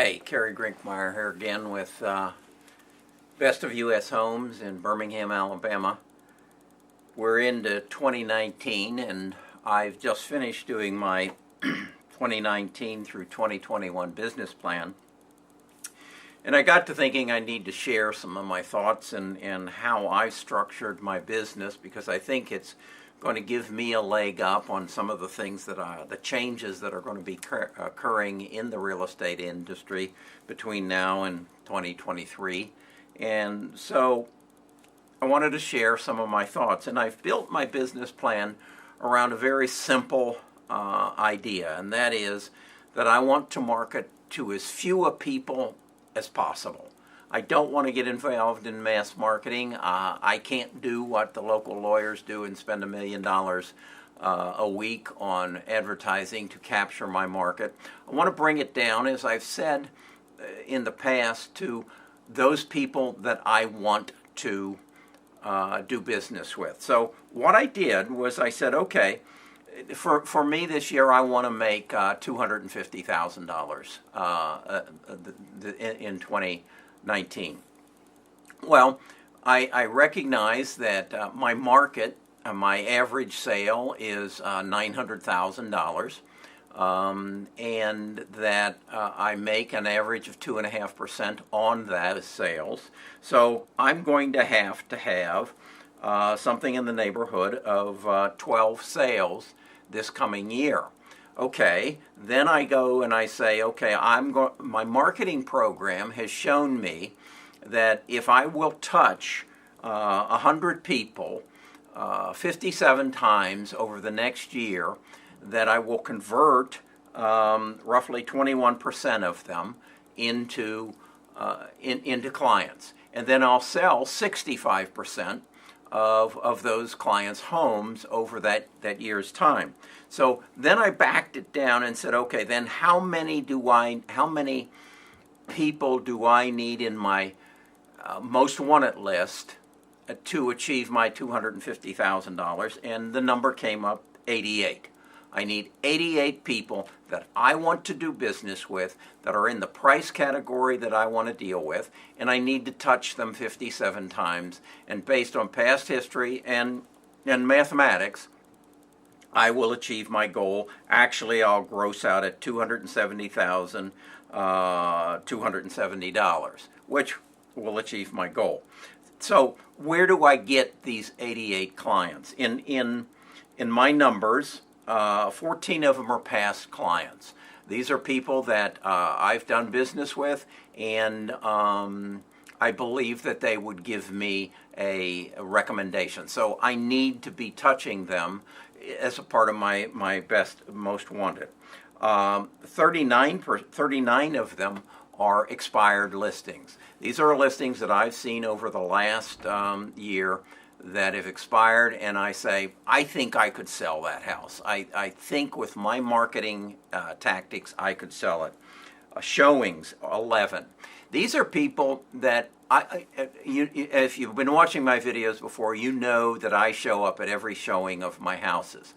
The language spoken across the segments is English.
Hey, Kerry Grinkmeyer here again with Best of U.S. Homes in Birmingham, Alabama. We're into 2019 and I've just finished doing my 2019 through 2021 business plan. And I got to thinking I need to share some of my thoughts and how I've structured my business, because I think it's going to give me a leg up on some of the things that the changes that are going to be occurring in the real estate industry between now and 2023. And so I wanted to share some of my thoughts, and I've built my business plan around a very simple idea, and that is that I want to market to as few people as possible. I don't want to get involved in mass marketing. I can't do what the local lawyers do and spend $1 million a week on advertising to capture my market. I want to bring it down, as I've said in the past, to those people that I want to do business with. So what I did was I said, okay, for me this year, I want to make $250,000 in 2019. Well, I recognize that my market, my average sale is $900,000, and that I make an average of 2.5% on those sales. So I'm going to have something in the neighborhood of 12 sales this coming year. Okay, then I go and I say, okay, my marketing program has shown me that if I will touch 100 people 57 times over the next year, that I will convert roughly 21% of them into clients. And then I'll sell 65% of those clients' homes over that year's time. So then I backed it down and said, okay, then how many people do I need in my most wanted list to achieve my $250,000? And the number came up 88. I need 88 people that I want to do business with, that are in the price category that I want to deal with, and I need to touch them 57 times. And based on past history and mathematics, I will achieve my goal. Actually, I'll gross out at $270,270, which will achieve my goal. So where do I get these 88 clients? In my numbers, 14 of them are past clients. These are people that I've done business with, and I believe that they would give me a recommendation. So I need to be touching them as a part of my best, most wanted. 39 of them are expired listings. These are listings that I've seen over the last year that have expired, and I say, I think I could sell that house. I think with my marketing tactics, I could sell it. Showings, 11. These are people that if you've been watching my videos before, you know that I show up at every showing of my houses.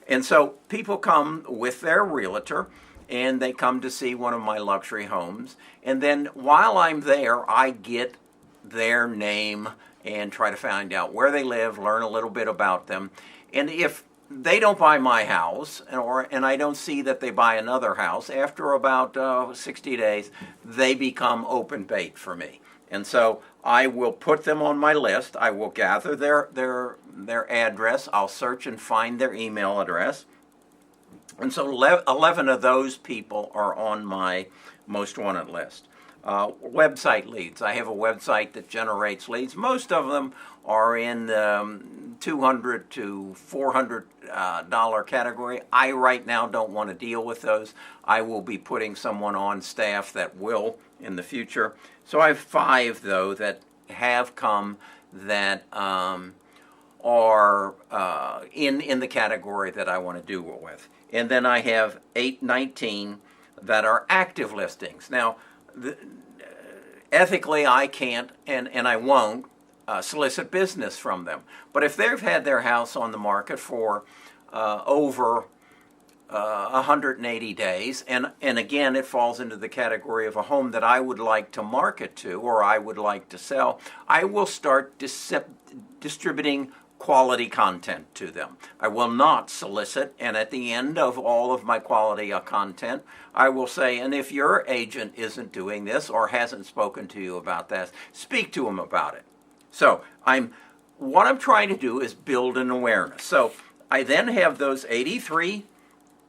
And so people come with their realtor, and they come to see one of my luxury homes. And then while I'm there, I get their name and try to find out where they live, learn a little bit about them. And if they don't buy my house, and I don't see that they buy another house, after about 60 days, they become open bait for me. And so I will put them on my list. I will gather their address. I'll search and find their email address. And so 11 of those people are on my most wanted list. Website leads. I have a website that generates leads. Most of them are in the $200 to $400 category. I right now don't want to deal with those. I will be putting someone on staff that will in the future. So I have 5, though, that have come that are in the category that I want to do it with. And then I have 19 that are active listings. Now, ethically, I can't and I won't solicit business from them. But if they've had their house on the market for over 180 days, and again, it falls into the category of a home that I would like to market to or I would like to sell. I will start distributing quality content to them. I will not solicit, and at the end of all of my quality content, I will say, and if your agent isn't doing this or hasn't spoken to you about this, speak to them about it. So what I'm trying to do is build an awareness. So I then have those 83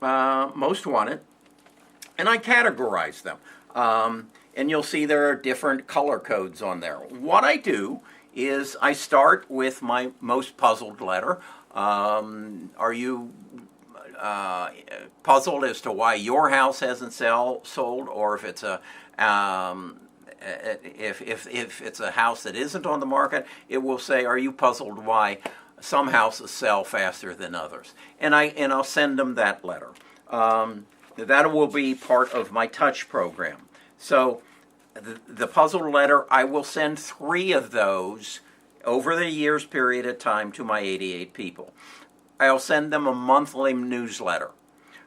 most wanted, and I categorize them. And you'll see there are different color codes on there. What I do is I start with my most puzzled letter. Are you puzzled as to why your house hasn't sold, or if it's a if it's a house that isn't on the market, it will say, are you puzzled why some houses sell faster than others? And I'll send them that letter. That will be part of my touch program. So the puzzle letter, I will send 3 of those over the year's period of time to my 88 people. I'll send them a monthly newsletter.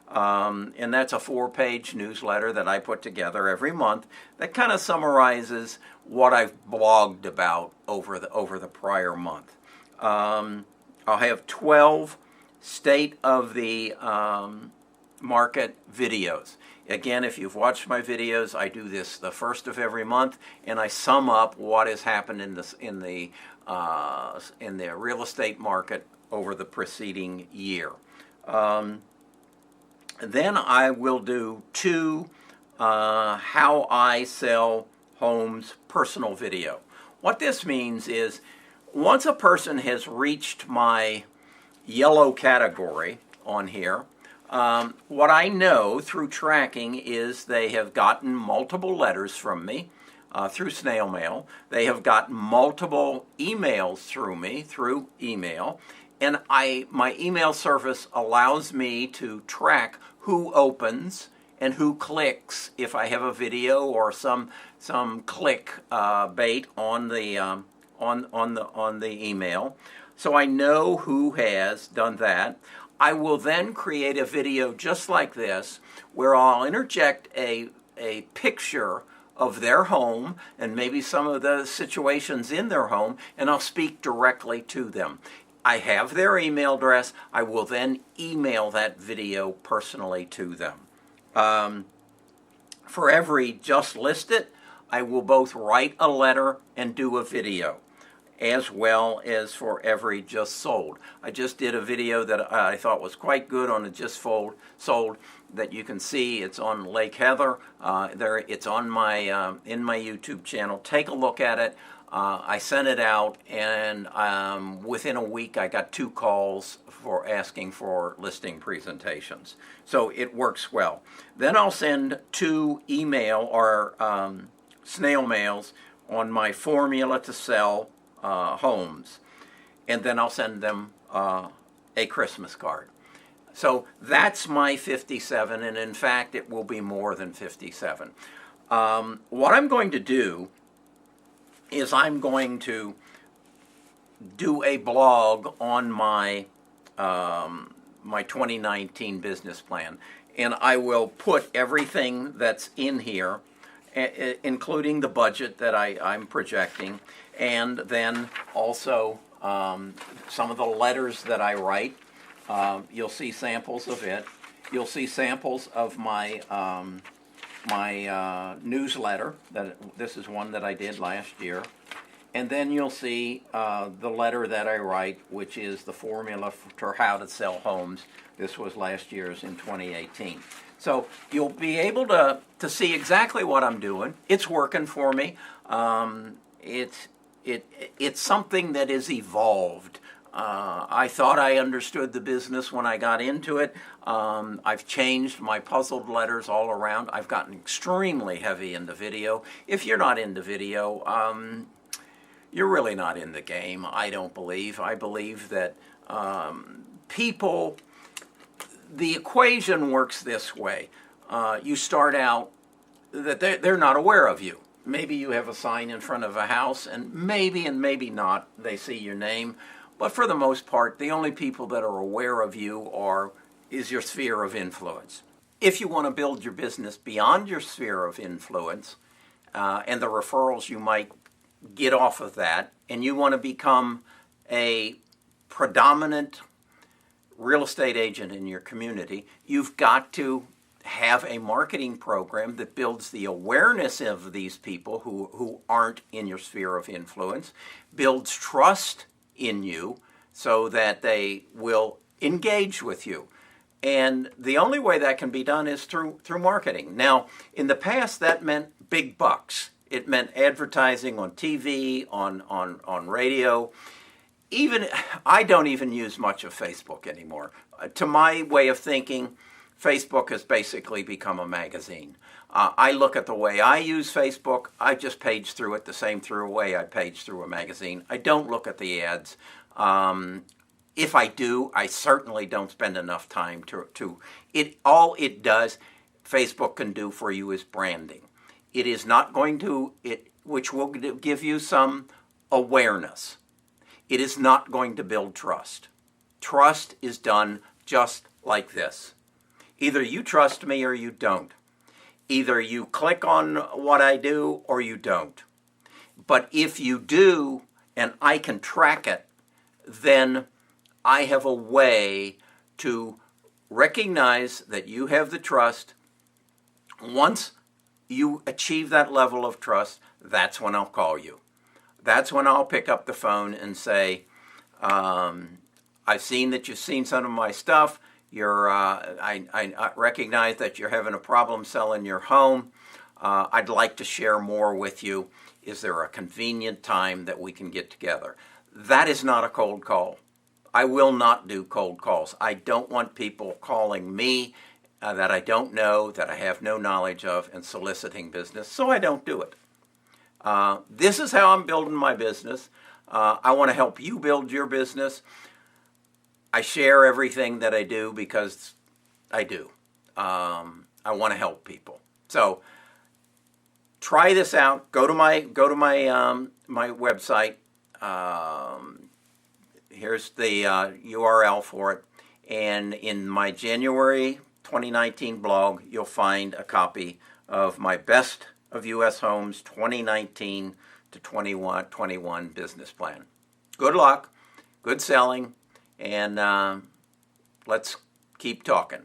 And that's a 4-page newsletter that I put together every month that kind of summarizes what I've blogged about over the prior month. I'll have 12 state of the market videos. Again, if you've watched my videos, I do this the first of every month, and I sum up what has happened in the real estate market over the preceding year. Then I will do 2 how I sell homes personal video. What this means is once a person has reached my yellow category on here, what I know through tracking is they have gotten multiple letters from me through snail mail. They have gotten multiple emails through me through email. And my email service allows me to track who opens and who clicks if I have a video or some click bait on the email. So I know who has done that. I will then create a video just like this where I'll interject a picture of their home and maybe some of the situations in their home, and I'll speak directly to them. I have their email address. I will then email that video personally to them. For every just listed, I will both write a letter and do a video, as well as for every just sold. I just did a video that I thought was quite good on a just sold that you can see. It's on Lake Heather. It's on my in my YouTube channel. Take a look at it. I sent it out, and within a week I got 2 calls for asking for listing presentations. So it works well. Then I'll send 2 email or snail mails on my formula to sell homes, and then I'll send them a Christmas card. So that's my 57, and in fact it will be more than 57. What I'm going to do is I'm going to do a blog on my my 2019 business plan, and I will put everything that's in here, including the budget that I'm projecting, and then also some of the letters that I write. You'll see samples of it. You'll see samples of my newsletter. This is one that I did last year. And then you'll see the letter that I write, which is the formula for how to sell homes. This was last year's in 2018. So you'll be able to see exactly what I'm doing. It's working for me. It's something that is evolved. I thought I understood the business when I got into it. I've changed my puzzled letters all around. I've gotten extremely heavy into video. If you're not into video, you're really not in the game, I don't believe. I believe that people, the equation works this way. You start out that they're not aware of you. Maybe you have a sign in front of a house, and maybe not, they see your name. But for the most part, the only people that are aware of you are is your sphere of influence. If you want to build your business beyond your sphere of influence and the referrals you might get off of that, and you want to become a predominant real estate agent in your community, you've got to have a marketing program that builds the awareness of these people who aren't in your sphere of influence, builds trust in you so that they will engage with you. And the only way that can be done is through marketing. Now, in the past, that meant big bucks. It meant advertising on TV, on radio. Even I don't even use much of Facebook anymore. To my way of thinking, Facebook has basically become a magazine. I look at the way I use Facebook. I just page through it the same way I page through a magazine. I don't look at the ads. If I do, I certainly don't spend enough time to it. All it does, Facebook can do for you is branding. It is not going to, which will give you some awareness. It is not going to build trust. Trust is done just like this. Either you trust me or you don't. Either you click on what I do or you don't. But if you do, and I can track it, then I have a way to recognize that you have the trust. Once you achieve that level of trust, that's when I'll call you. That's when I'll pick up the phone and say, I've seen that you've seen some of my stuff. I recognize that you're having a problem selling your home. I'd like to share more with you. Is there a convenient time that we can get together? That is not a cold call. I will not do cold calls. I don't want people calling me that I don't know, that I have no knowledge of, and soliciting business, so I don't do it. This is how I'm building my business. I want to help you build your business. I share everything that I do because I do. I want to help people. So try this out. Go to my my website. Here's the URL for it. And in my January 2019 blog, you'll find a copy of my Best of U.S. Homes 2019 to 21 business plan. Good luck, good selling, and let's keep talking.